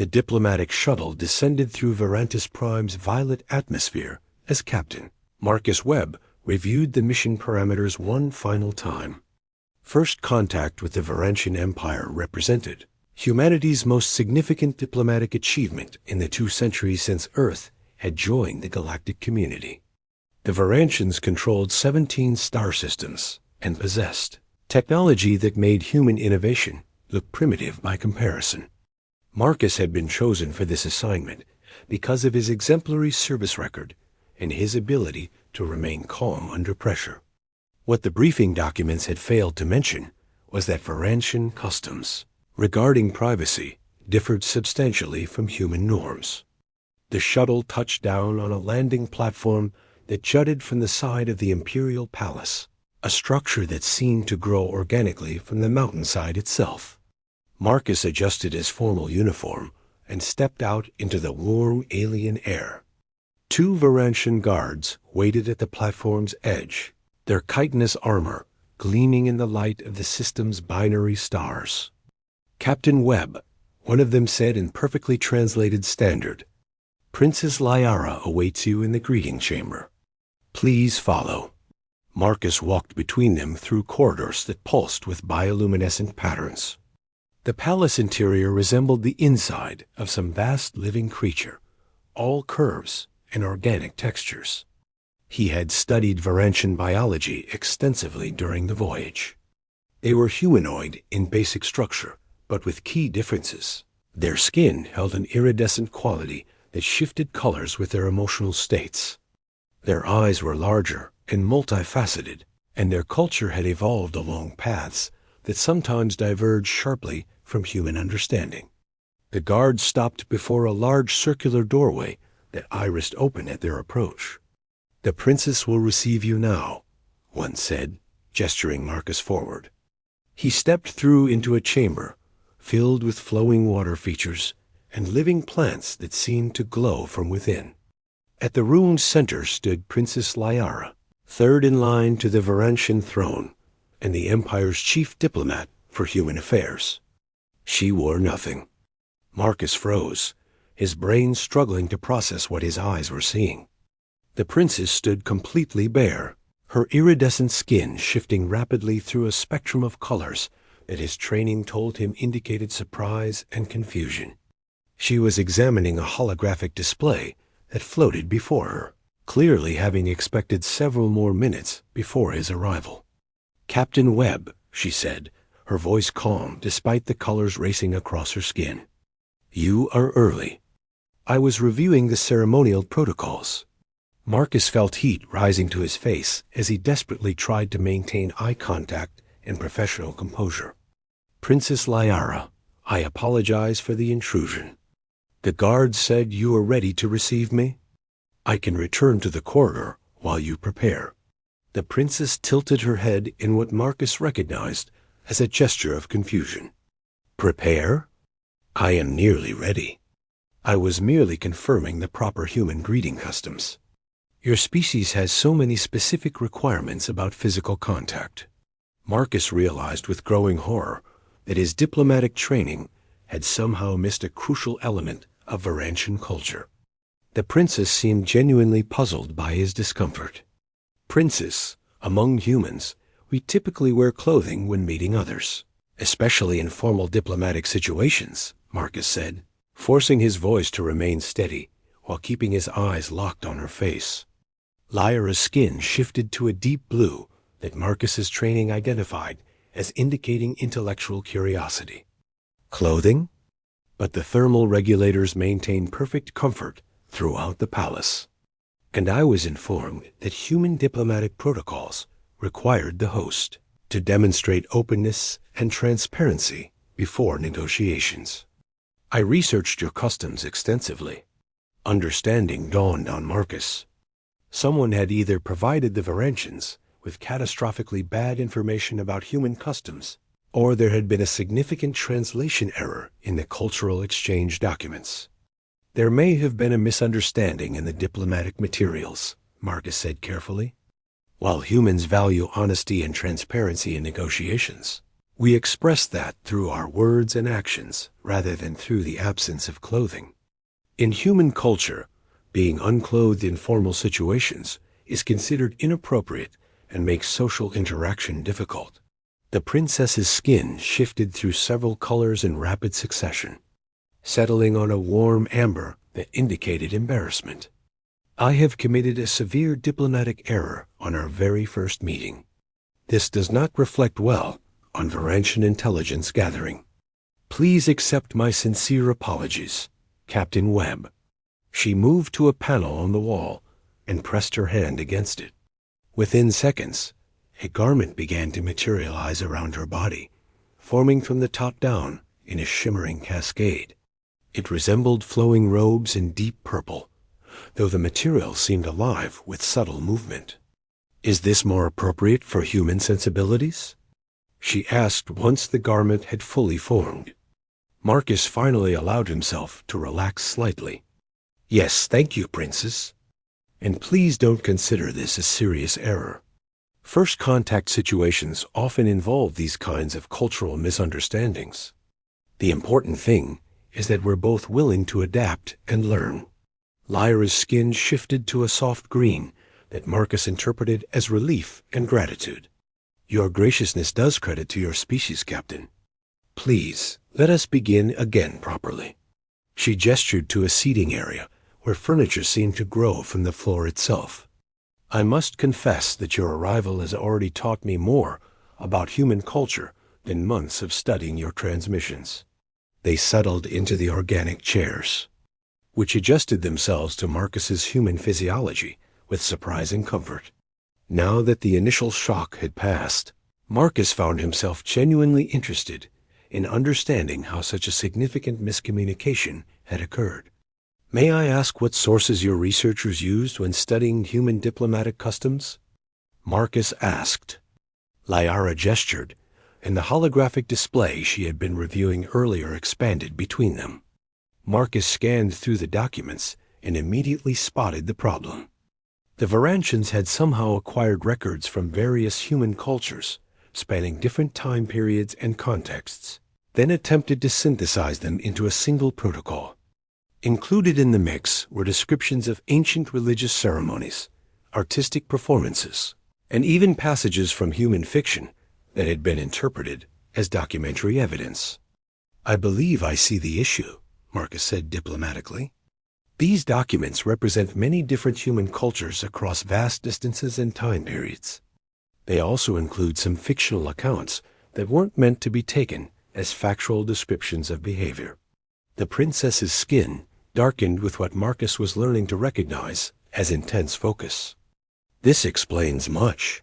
The diplomatic shuttle descended through Varantis Prime's violet atmosphere as captain. Marcus Webb reviewed the mission parameters one final time. First contact with the Varantian Empire represented humanity's most significant diplomatic achievement in the 2 centuries since Earth had joined the galactic community. The Varantians controlled 17 star systems and possessed technology that made human innovation look primitive by comparison. Marcus had been chosen for this assignment because of his exemplary service record and his ability to remain calm under pressure. What the briefing documents had failed to mention was that Varantian customs regarding privacy differed substantially from human norms. The shuttle touched down on a landing platform that jutted from the side of the Imperial Palace, a structure that seemed to grow organically from the mountainside itself. Marcus adjusted his formal uniform and stepped out into the warm alien air. 2 Varantian guards waited at the platform's edge, their chitinous armor gleaming in the light of the system's binary stars. "Captain Webb," one of them said in perfectly translated Standard, "Princess Lyara awaits you in the greeting chamber. Please follow." Marcus walked between them through corridors that pulsed with bioluminescent patterns. The palace interior resembled the inside of some vast living creature, all curves and organic textures. He had studied Varantian biology extensively during the voyage. They were humanoid in basic structure, but with key differences. Their skin held an iridescent quality that shifted colors with their emotional states. Their eyes were larger and multifaceted, and their culture had evolved along paths that sometimes diverged sharply from human understanding. The guards stopped before a large circular doorway that irised open at their approach. "The princess will receive you now," one said, gesturing Marcus forward. He stepped through into a chamber filled with flowing water features and living plants that seemed to glow from within. At the room's center stood Princess Lyara, third in line to the Varantian throne, and the Empire's chief diplomat for human affairs. She wore nothing. Marcus froze, his brain struggling to process what his eyes were seeing. The princess stood completely bare, her iridescent skin shifting rapidly through a spectrum of colors that his training told him indicated surprise and confusion. She was examining a holographic display that floated before her, clearly having expected several more minutes before his arrival. "Captain Webb," she said, her voice calm despite the colors racing across her skin. "You are early. I was reviewing the ceremonial protocols." Marcus felt heat rising to his face as he desperately tried to maintain eye contact and professional composure. "Princess Lyara, I apologize for the intrusion. The guards said you are ready to receive me. I can return to the corridor while you prepare." The princess tilted her head in what Marcus recognized as a gesture of confusion. "Prepare? I am nearly ready. I was merely confirming the proper human greeting customs. Your species has so many specific requirements about physical contact." Marcus realized with growing horror that his diplomatic training had somehow missed a crucial element of Varantian culture. The princess seemed genuinely puzzled by his discomfort. "Princess, among humans, we typically wear clothing when meeting others, especially in formal diplomatic situations," Marcus said, forcing his voice to remain steady while keeping his eyes locked on her face. Lyra's skin shifted to a deep blue that Marcus's training identified as indicating intellectual curiosity. "Clothing?" But the thermal regulators maintained perfect comfort throughout the palace. And I was informed that human diplomatic protocols required the host to demonstrate openness and transparency before negotiations. I researched your customs extensively. Understanding dawned on Marcus. Someone had either provided the Varantians with catastrophically bad information about human customs, or there had been a significant translation error in the cultural exchange documents. "There may have been a misunderstanding in the diplomatic materials," Marcus said carefully. "While humans value honesty and transparency in negotiations, We express that through our words and actions rather than through the absence of clothing. In human culture, being unclothed in formal situations is considered inappropriate and makes social interaction difficult. The princess's skin shifted through several colors in rapid succession, settling on a warm amber that indicated embarrassment. I have committed a severe diplomatic error on our very first meeting. This does not reflect well on Varantian intelligence gathering. Please accept my sincere apologies, Captain Webb. She moved to a panel on the wall and pressed her hand against it. Within seconds, a garment began to materialize around her body, forming from the top down in a shimmering cascade. It resembled flowing robes in deep purple, though the material seemed alive with subtle movement. Is this more appropriate for human sensibilities? She asked once the garment had fully formed. Marcus finally allowed himself to relax slightly. Yes, thank you, Princess. And please don't consider this a serious error. First contact situations often involve these kinds of cultural misunderstandings. The important thing is that we're both willing to adapt and learn. Lyra's skin shifted to a soft green that Marcus interpreted as relief and gratitude. Your graciousness does credit to your species, Captain. Please, let us begin again properly. She gestured to a seating area where furniture seemed to grow from the floor itself. I must confess that your arrival has already taught me more about human culture than months of studying your transmissions. They settled into the organic chairs, which adjusted themselves to Marcus's human physiology with surprising comfort. Now that the initial shock had passed, Marcus found himself genuinely interested in understanding how such a significant miscommunication had occurred. May I ask what sources your researchers used when studying human diplomatic customs? Marcus asked. Lyra gestured, and the holographic display she had been reviewing earlier expanded between them. Marcus scanned through the documents and immediately spotted the problem. The Varantians had somehow acquired records from various human cultures, spanning different time periods and contexts, then attempted to synthesize them into a single protocol. Included in the mix were descriptions of ancient religious ceremonies, artistic performances, and even passages from human fiction that had been interpreted as documentary evidence. I believe I see the issue, Marcus said diplomatically. These documents represent many different human cultures across vast distances and time periods. They also include some fictional accounts that weren't meant to be taken as factual descriptions of behavior. The princess's skin darkened with what Marcus was learning to recognize as intense focus. This explains much.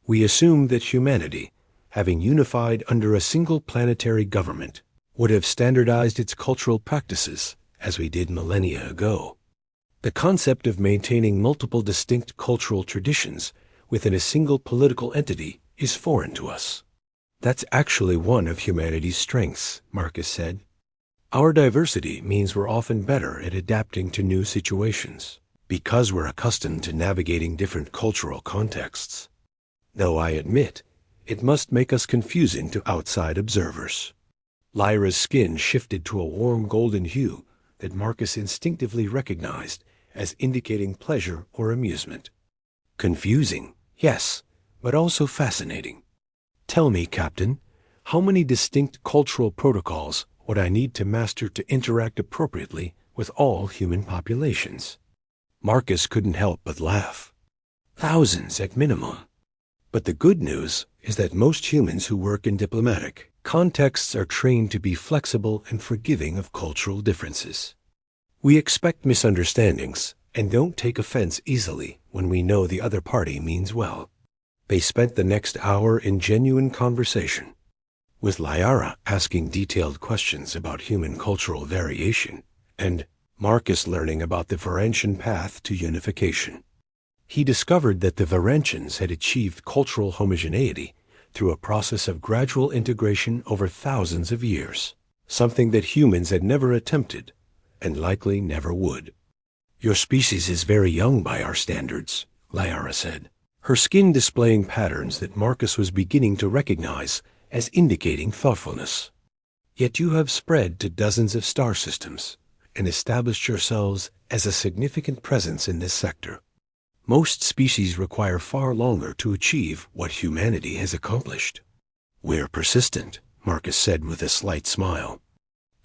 We assumed that humanity, having unified under a single planetary government, would have standardized its cultural practices as we did millennia ago. The concept of maintaining multiple distinct cultural traditions within a single political entity is foreign to us. That's actually one of humanity's strengths, Marcus said. Our diversity means we're often better at adapting to new situations, because we're accustomed to navigating different cultural contexts. Though I admit, it must make us confusing to outside observers. Lyra's skin shifted to a warm golden hue that Marcus instinctively recognized as indicating pleasure or amusement. Confusing, yes, but also fascinating. Tell me, Captain, how many distinct cultural protocols would I need to master to interact appropriately with all human populations? Marcus couldn't help but laugh. Thousands at minimum. But the good news is that most humans who work in diplomatic contexts are trained to be flexible and forgiving of cultural differences. We expect misunderstandings and don't take offense easily when we know the other party means well. They spent the next hour in genuine conversation, with Lyra asking detailed questions about human cultural variation, and Marcus learning about the Varantian path to unification. He discovered that the Varantians had achieved cultural homogeneity through a process of gradual integration over thousands of years, something that humans had never attempted and likely never would. Your species is very young by our standards, Lyra said, her skin displaying patterns that Marcus was beginning to recognize as indicating thoughtfulness. Yet you have spread to dozens of star systems and established yourselves as a significant presence in this sector. Most species require far longer to achieve what humanity has accomplished. We're persistent, Marcus said with a slight smile,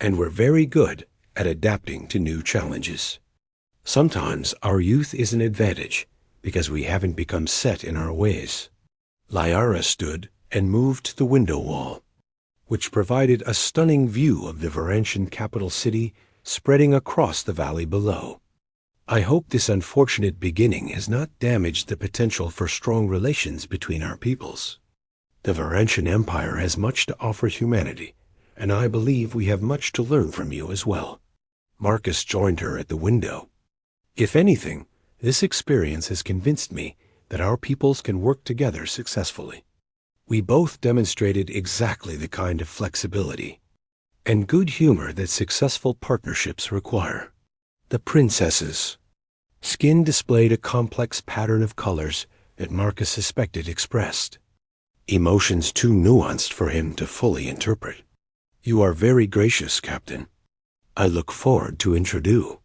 and we're very good at adapting to new challenges. Sometimes our youth is an advantage because we haven't become set in our ways. Lyara stood and moved to the window wall, which provided a stunning view of the Varantian capital city spreading across the valley below. I hope this unfortunate beginning has not damaged the potential for strong relations between our peoples. The Varantian Empire has much to offer humanity, and I believe we have much to learn from you as well. Marcus joined her at the window. If anything, this experience has convinced me that our peoples can work together successfully. We both demonstrated exactly the kind of flexibility and good humor that successful partnerships require. The princess's skin displayed a complex pattern of colors that Marcus suspected expressed emotions too nuanced for him to fully interpret. You are very gracious, Captain. I look forward to introduce